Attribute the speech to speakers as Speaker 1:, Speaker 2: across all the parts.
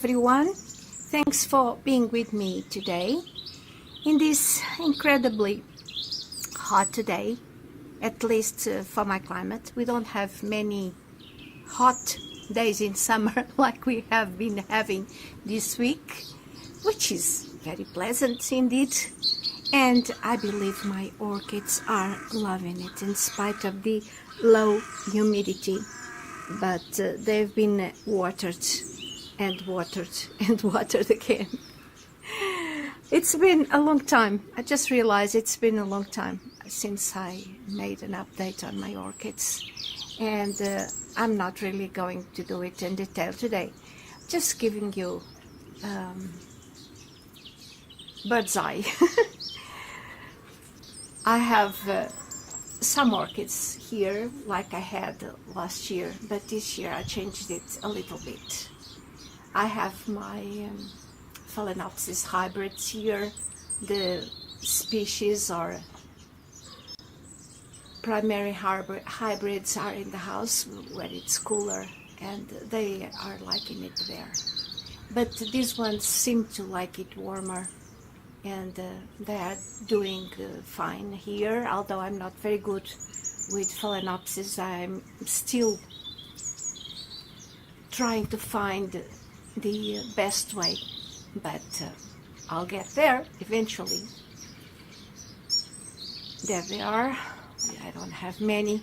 Speaker 1: everyone. Thanks for being with me today. In this incredibly hot day, at least for my climate, we don't have many hot days in summer like we have been having this week, which is very pleasant indeed. And I believe my orchids are loving it in spite of the low humidity. But they've been watered and watered and watered again. It's been a long time. I just realized it's been a long time since I made an update on my orchids. And I'm not really going to do it in detail today. Just giving you bird's eye. I have some orchids here like I had last year, but this year I changed it a little bit. I have my Phalaenopsis hybrids here. The species or primary hybrids are in the house where it's cooler, and they are liking it there. But these ones seem to like it warmer, and they are doing fine here, although I'm not very good with Phalaenopsis. I'm still trying to find the best way, but I'll get there eventually. There they are. I don't have many.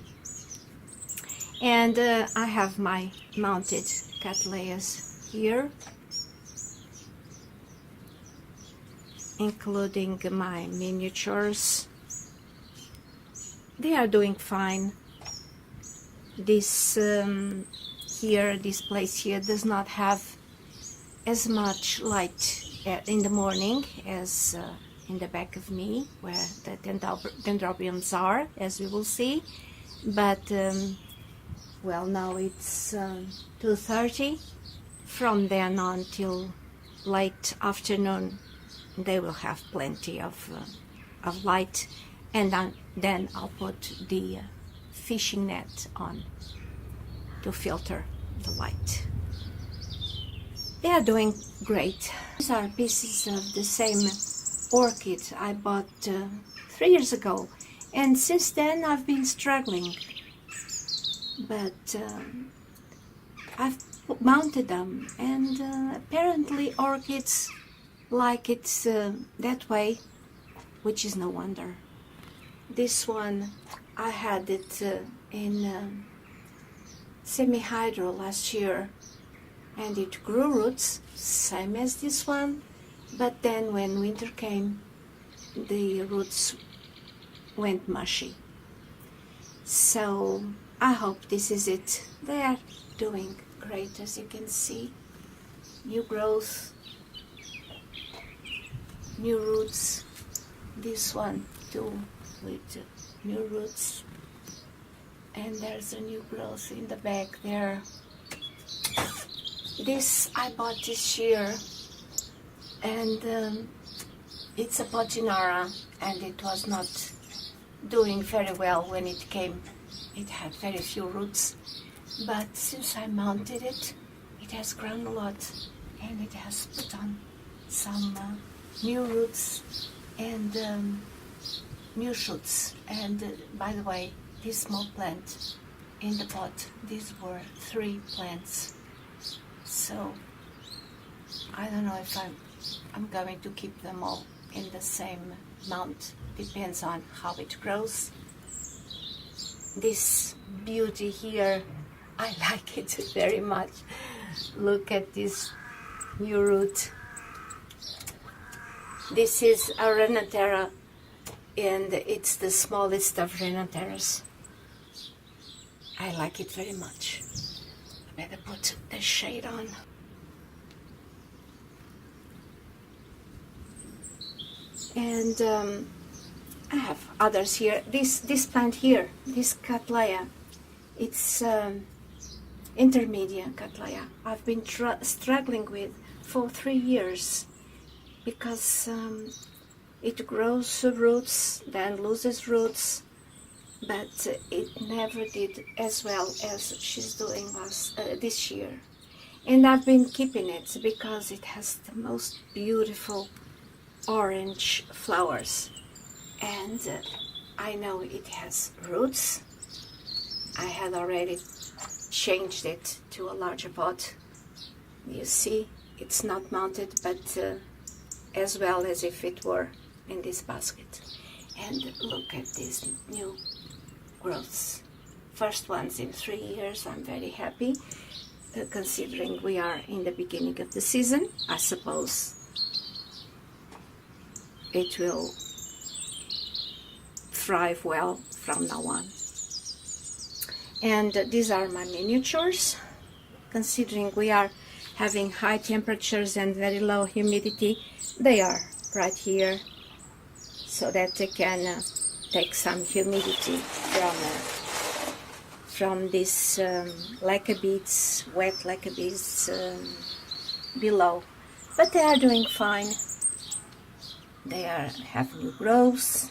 Speaker 1: And I have my mounted Cattleyas here, including my miniatures. They are doing fine. This this place here does not have as much light in the morning as in the back of me, where the dendrobiums are, as we will see. But well, now it's 2:30. From then on till late afternoon, they will have plenty of light, and then I'll put the fishing net on to filter the light. They are doing great. These are pieces of the same orchid I bought 3 years ago, and since then I've been struggling, but I've mounted them, and apparently orchids like it that way, which is no wonder. This one, I had it in semi-hydro last year, and it grew roots, same as this one, but then when winter came, the roots went mushy. So I hope this is it. They are doing great, as you can see. New growth, new roots. This one too, with new roots. And there's a new growth in the back there. This I bought this year, and it's a Potinara, and it was not doing very well when it came. It had very few roots, but since I mounted it, it has grown a lot, and it has put on some new roots and new shoots. And by the way, this small plant in the pot, these were 3 plants. So I don't know if I'm going to keep them all in the same mount. Depends on how it grows. This beauty here, I like it very much. Look at this new root. This is a Renatera, and it's the smallest of Renateras. I like it very much. I better put the shade on. And I have others here. This plant here, this Cattleya, it's intermediate Cattleya. I've been struggling with for 3 years because it grows roots, then loses roots, but it never did as well as she's doing this year. And I've been keeping it because it has the most beautiful orange flowers. And I know it has roots. I had already changed it to a larger pot. You see, it's not mounted, but as well as if it were in this basket. And look at these new growths. First ones in 3 years. I'm very happy, considering we are in the beginning of the season. I suppose it will thrive well from now on. And these are my miniatures. Considering we are having high temperatures and very low humidity, they are right here so that they can take some humidity from these lacquer beads, wet lacquer beads below. But they are doing fine. They have new growths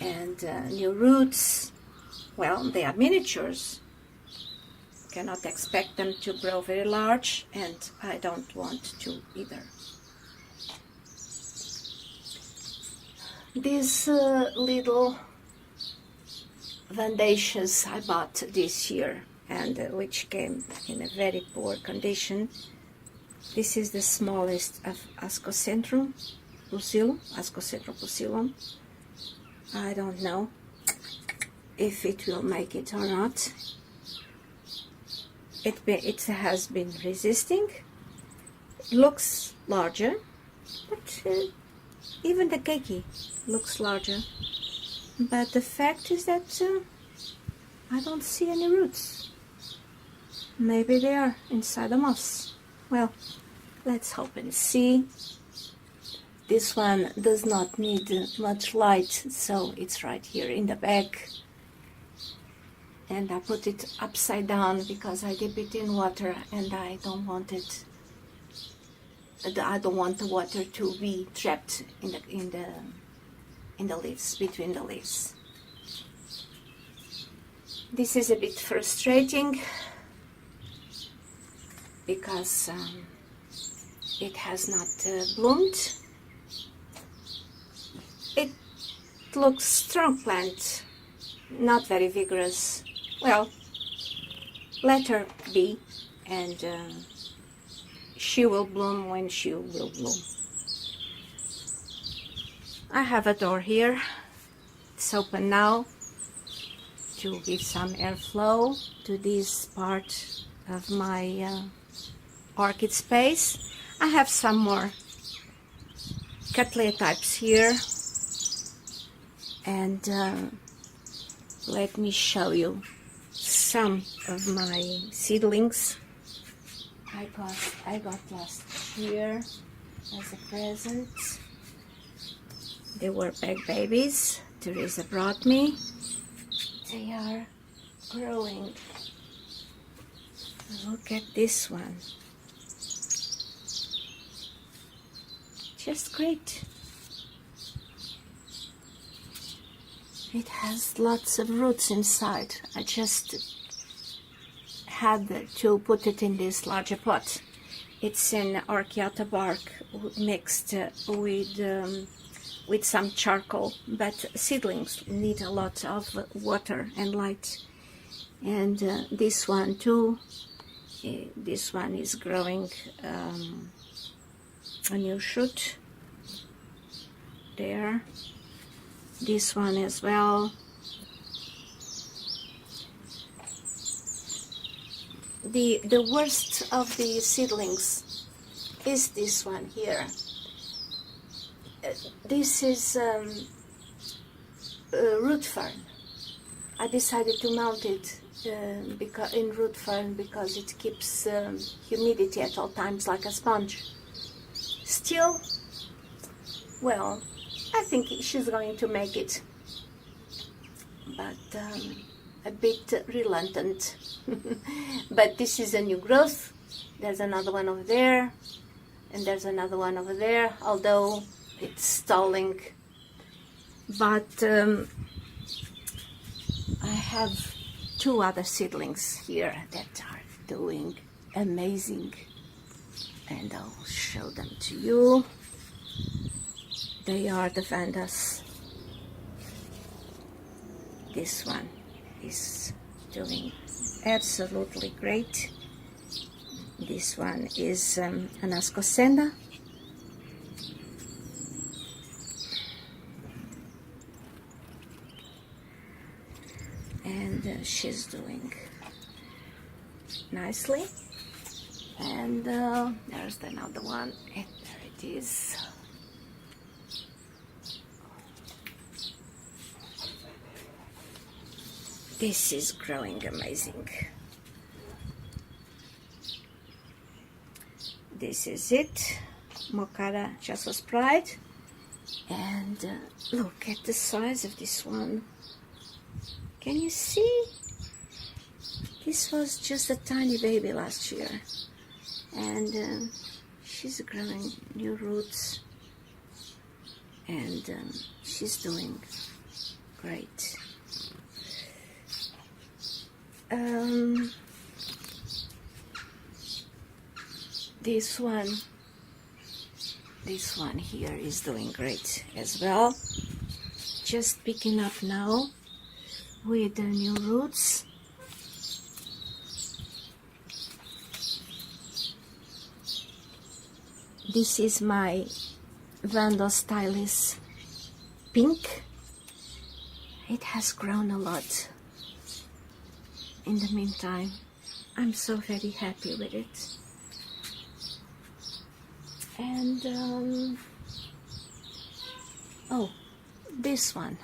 Speaker 1: and new roots. Well, they are miniatures. Cannot expect them to grow very large, and I don't want to either. These little vandations I bought this year, and which came in a very poor condition. This is the smallest of Ascocentrum pusillum. I don't know if it will make it or not. It has been resisting. It looks larger, but even the keiki looks larger. But the fact is that I don't see any roots. Maybe they are inside the moss. Well, let's hope and see. This one does not need much light, so it's right here in the bag. And I put it upside down because I dip it in water, and I don't want it. I don't want the water to be trapped in the leaves, between the leaves. This is a bit frustrating because it has not bloomed. It looks strong plant, not very vigorous. Well, let her be, and she will bloom when she will bloom. I have a door here. It's open now to give some airflow to this part of my orchid space. I have some more Cattleya types here, and let me show you some of my seedlings I got last year as a present. They were bag babies. Teresa brought me. They are growing. Look at this one. Just great. It has lots of roots inside. I just had to put it in this larger pot. It's an orchiata bark mixed with some charcoal, but seedlings need a lot of water and light. And this one too, this one is growing a new shoot there. This one as well. The worst of the seedlings is this one here. This is root fern. I decided to mount it in root fern because it keeps humidity at all times like a sponge. Still, well, I think she's going to make it, but a bit reluctant. But this is a new growth. There's another one over there, and there's another one over there, although it's stalling. But I have two other seedlings here that are doing amazing, and I'll show them to you. They are the Vandas. This one is doing absolutely great. This one is an ascocena. And she's doing nicely. And there's another one, and there it is. This is growing amazing. This is it, Mocara Jesus Pride. And look at the size of this one. Can you see? This was just a tiny baby last year, and she's growing new roots, and she's doing great. This one here is doing great as well. Just picking up now with the new roots. This is my Vanda Stylis pink. It has grown a lot in the meantime. I'm so very happy with it. And oh, this one.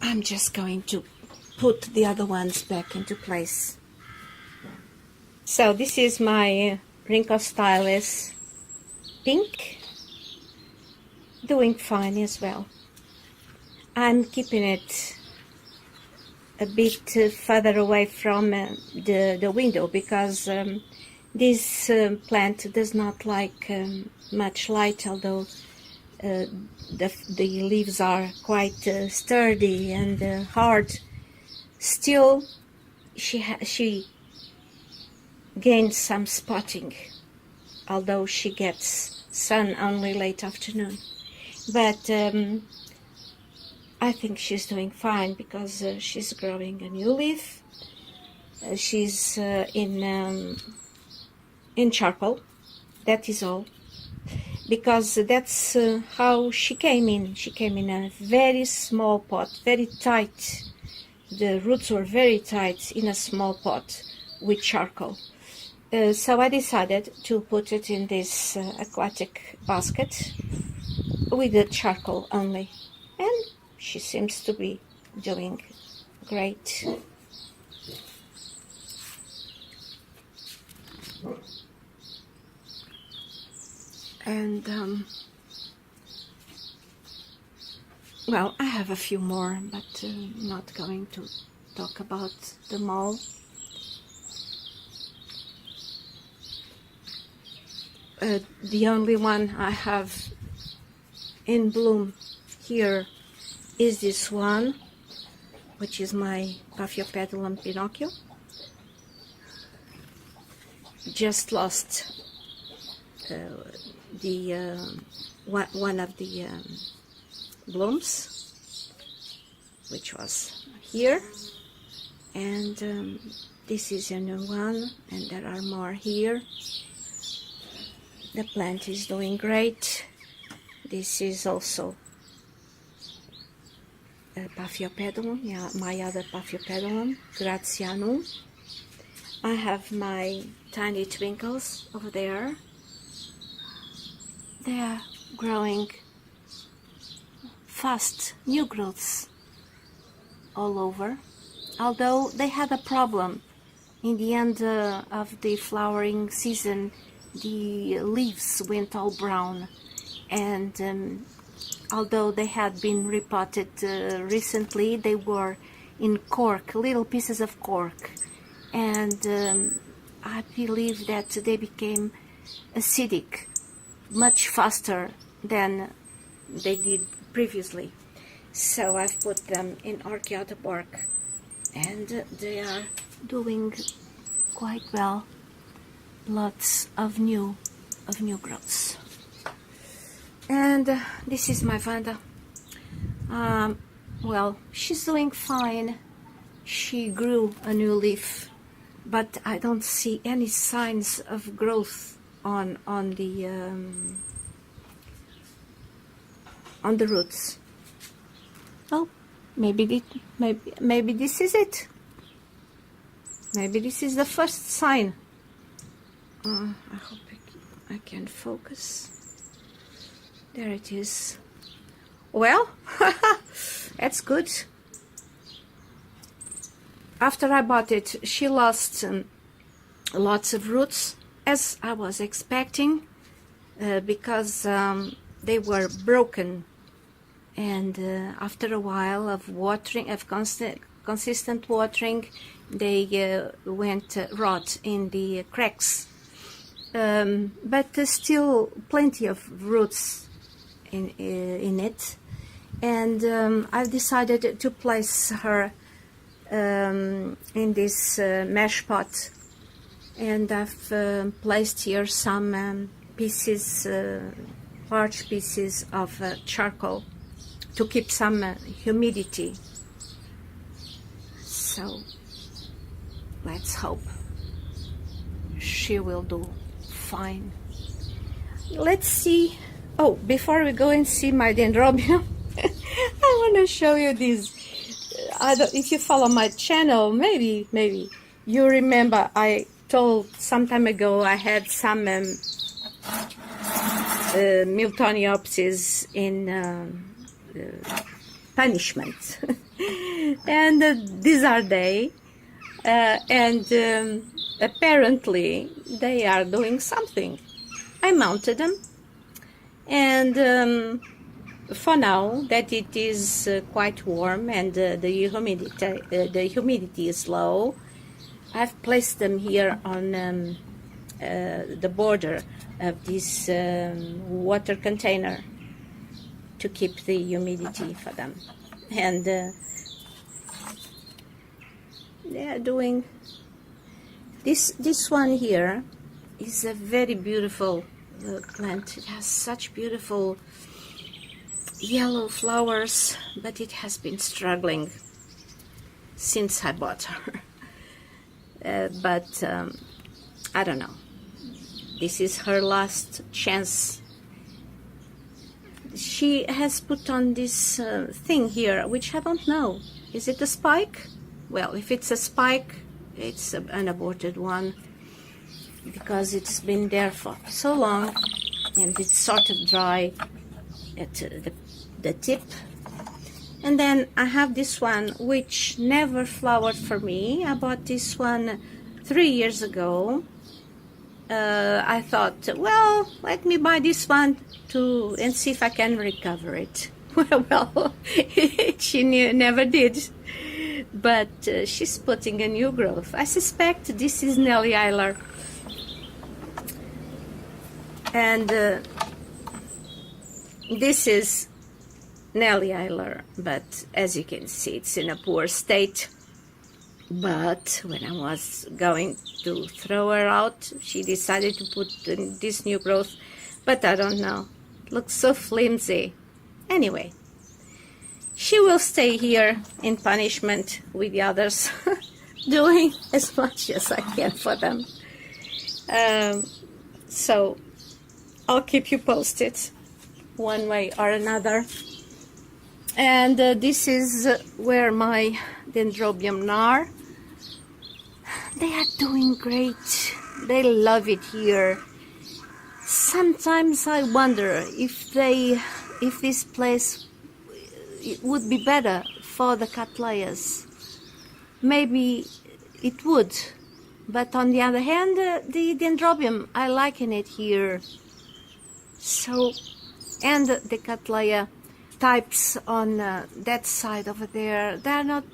Speaker 1: I'm just going to put the other ones back into place. So this is my Rinco Stylis pink, doing fine as well. I'm keeping it a bit further away from the window because this plant does not like much light, although the leaves are quite sturdy and hard. Still, she gains some spotting, although she gets sun only late afternoon. But I think she's doing fine because she's growing a new leaf. She's in charcoal. That is all. Because that's how she came in. She came in a very small pot, very tight. The roots were very tight in a small pot with charcoal. So I decided to put it in this aquatic basket with the charcoal only. And she seems to be doing great. And well, I have a few more, but not going to talk about them all. The only one I have in bloom here is this one, which is my Paphiopedilum Pinocchio. Just lost one of the blooms, which was here, and this is a new one, and there are more here. The plant is doing great. This is also a Paphiopedilum, my other Paphiopedilum, Gratianum. I have my tiny twinkles over there. They are growing fast, new growths all over, although they had a problem. In the end of the flowering season, the leaves went all brown, and although they had been repotted recently, they were in cork, little pieces of cork, and I believe that they became acidic much faster than they did previously. So I've put them in orchid bark, and they are doing quite well. Lots of new growths. And this is my Vanda. Well, she's doing fine. She grew a new leaf, but I don't see any signs of growth on the roots. Oh, maybe this is it. Maybe this is the first sign. I hope I can focus. There it is. Well, that's good. After I bought it, she lost lots of roots, as I was expecting, because they were broken. And after a while of watering, of consistent watering, they went rot in the cracks. But there's still plenty of roots in it. And I've decided to place her in this mesh pot. And I've placed here some pieces, large pieces of charcoal, to keep some humidity. So let's hope she will do fine. Let's see. Oh, before we go and see my dendrobium, I want to show you this. If you follow my channel, maybe you remember I told some time ago I had some Miltoniopsis in punishment. And these are they. And apparently they are doing something. I mounted them. And for now that it is quite warm and the humidity is low, I've placed them here on the border of this water container to keep the humidity for them. And they are doing this one here is a very beautiful plant. It has such beautiful yellow flowers, but it has been struggling since I bought her. But I don't know. This is her last chance. She has put on this thing here, which I don't know. Is it a spike? Well, if it's a spike, it's an aborted one, because it's been there for so long and it's sort of dry at the tip. And then I have this one which never flowered for me. I bought this one 3 years ago. I thought, well, let me buy this one and see if I can recover it. Well, she never did. But she's putting a new growth. I suspect this is Nellie Eiler. And this is Nellie Eiler, but as you can see, it's in a poor state. But when I was going to throw her out, she decided to put this new growth. But I don't know. It looks so flimsy. Anyway, she will stay here in punishment with the others, doing as much as I can for them. So I'll keep you posted one way or another. And this is where my dendrobium are. They are doing great. They love it here. Sometimes I wonder if this place would be better for the cattleyas. Maybe it would, but on the other hand, the dendrobium, I liken it here. So, and the cattleya types on that side over there, they're not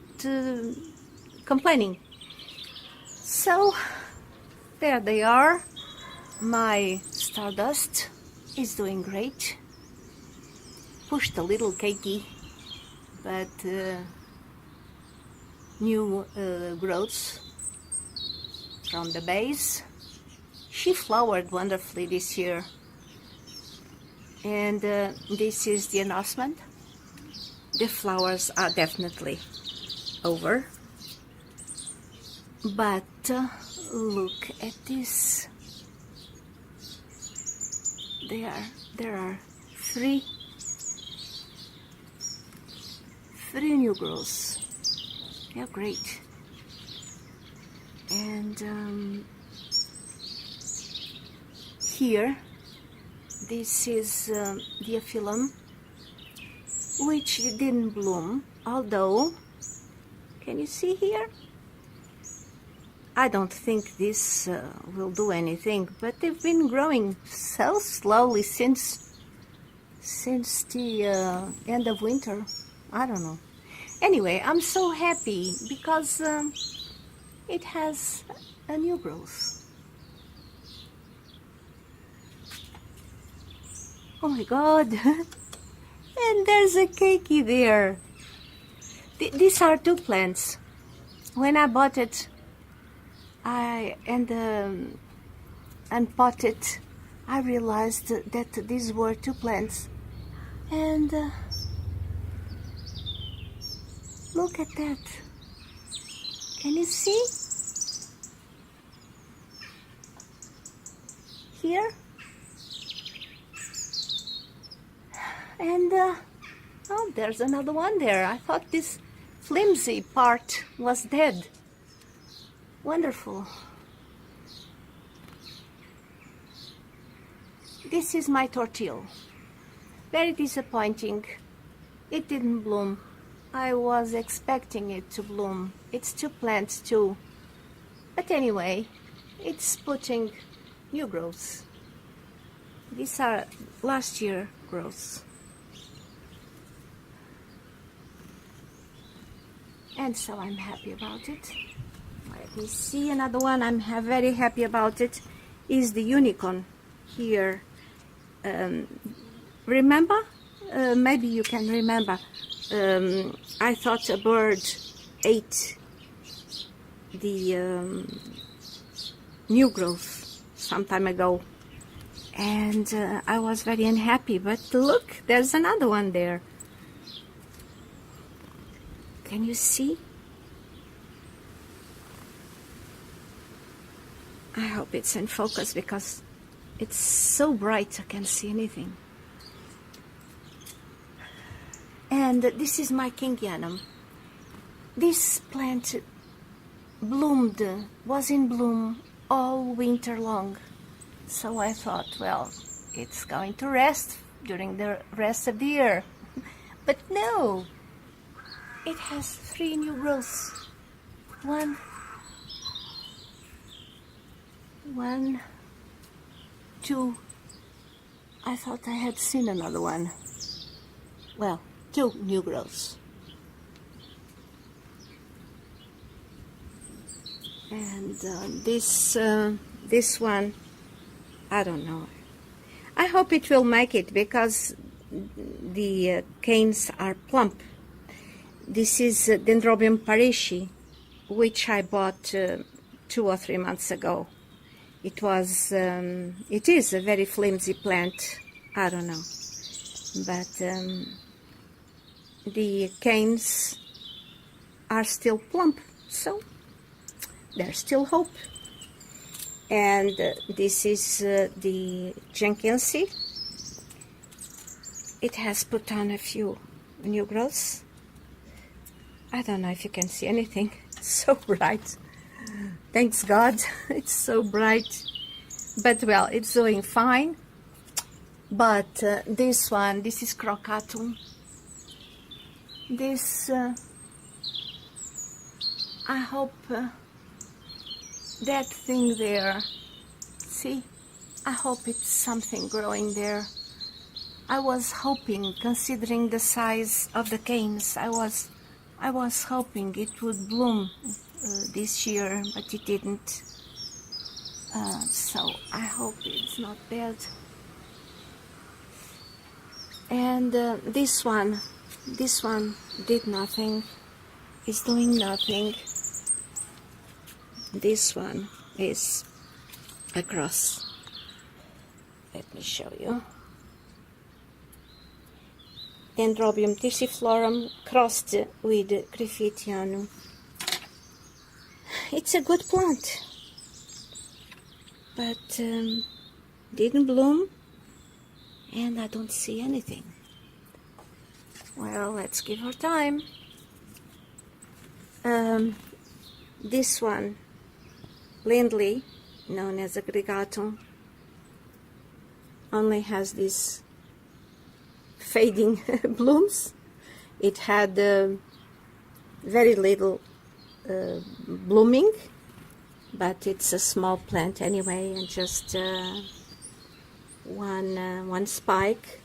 Speaker 1: complaining. So there they are. My Stardust is doing great. Pushed a little cakey, but new growths from the base. She flowered wonderfully this year, and this is the announcement. The flowers are definitely over, but look at this. There are three new growths. They're great. And here, this is the aphyllum, which didn't bloom, although, can you see here? I don't think this will do anything, but they've been growing so slowly since the end of winter. I don't know. Anyway, I'm so happy because it has a new growth. Oh my God! And there's a keiki there. These are two plants. When I bought it, and potted, I realized that these were two plants. And look at that. Can you see? Here? And oh, there's another one there. I thought this flimsy part was dead. Wonderful. This is my tortil. Very disappointing. It didn't bloom. I was expecting it to bloom. It's two plants too. But anyway, it's putting new growths. These are last year growths. And so I'm happy about it. Let me see another one I'm very happy about it is the unicorn here. Remember? Maybe you can remember. I thought a bird ate the new growth some time ago, and I was very unhappy. But look, there's another one there. Can you see? I hope it's in focus because it's so bright I can't see anything. And this is my kingianum. This plant bloomed, was in bloom all winter long. So I thought, well, it's going to rest during the rest of the year. But no, it has three new growths. One, two. I thought I had seen another one. Well, two new growths. And this one, I don't know. I hope it will make it because the canes are plump. This is Dendrobium parishi, which I bought 2 or 3 months ago. It is a very flimsy plant. I don't know, but the canes are still plump, so there's still hope. And this is the Jenkinsey. It has put on a few new growths. I don't know if you can see anything. It's so bright. Thanks God, it's so bright. But well, it's doing fine. But this one, this is Crocatum. This, I hope that thing there, see, I hope it's something growing there. I was hoping, considering the size of the canes, I was hoping it would bloom this year, but it didn't. So I hope it's not bad. And this one, This one did nothing, is doing nothing. This one is a cross. Let me show you. Dendrobium tissiflorum crossed with Griffithianum. It's a good plant, but didn't bloom, and I don't see anything. Well, let's give her time. This one, Lindley, known as aggregatum, only has these fading blooms. It had very little blooming, but it's a small plant anyway, and just one spike.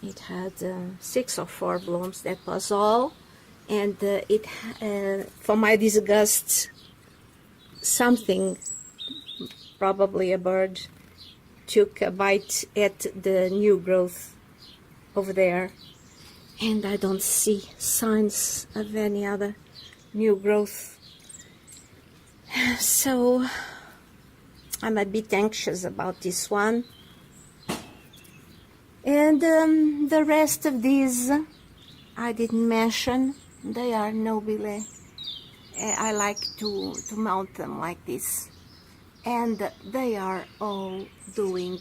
Speaker 1: It had 6 or 4 blooms, that was all. And for my disgust, something, probably a bird, took a bite at the new growth over there, and I don't see signs of any other new growth. So I'm a bit anxious about this one. And the rest of these I didn't mention. They are nobile. I like to mount them like this, and they are all doing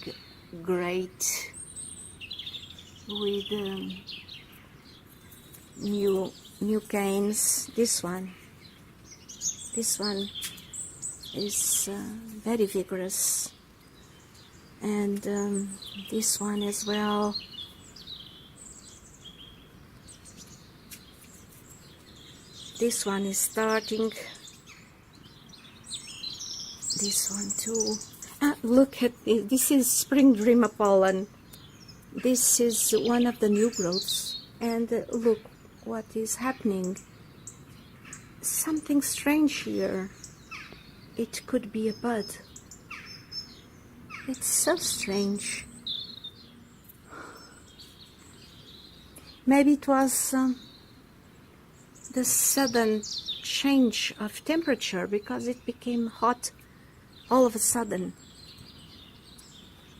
Speaker 1: great with new canes. This one is very vigorous, and this one as well. This one is starting. This one too. Look at it. This is spring dreamer pollen. This is one of the new growths. And look what is happening. Something strange here. It could be a bud. It's so strange. Maybe it was the sudden change of temperature, because it became hot all of a sudden.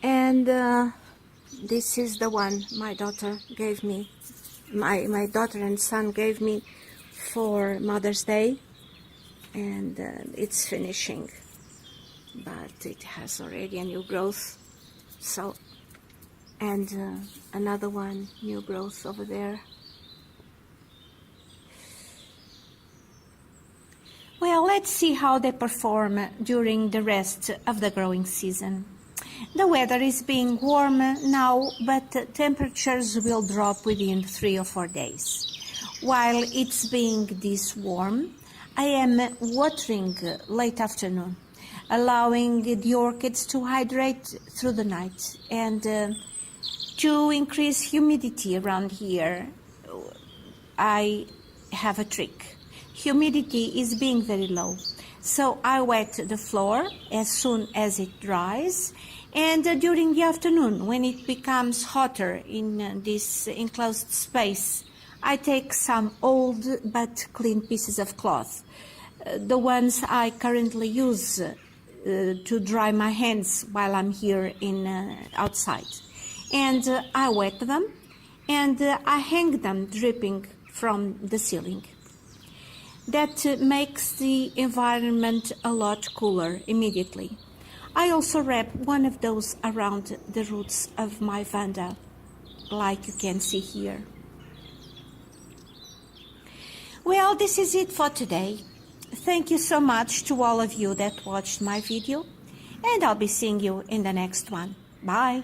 Speaker 1: And this is the one my daughter gave me, my daughter and son gave me for Mother's Day, and it's finishing, but it has already a new growth. So, and another one, new growth over there. Well, let's see how they perform during the rest of the growing season. The weather is being warm now, but temperatures will drop within 3 or 4 days. While it's being this warm, I am watering late afternoon, allowing the orchids to hydrate through the night. And to increase humidity around here, I have a trick. Humidity is being very low, so I wet the floor as soon as it dries, and during the afternoon, when it becomes hotter in this enclosed space, I take some old but clean pieces of cloth, the ones I currently use to dry my hands while I'm here outside, and I wet them, and I hang them dripping from the ceiling. That makes the environment a lot cooler immediately. I also wrap one of those around the roots of my vanda, like you can see here. Well, this is it for today. Thank you so much to all of you that watched my video, and I'll be seeing you in the next one. Bye!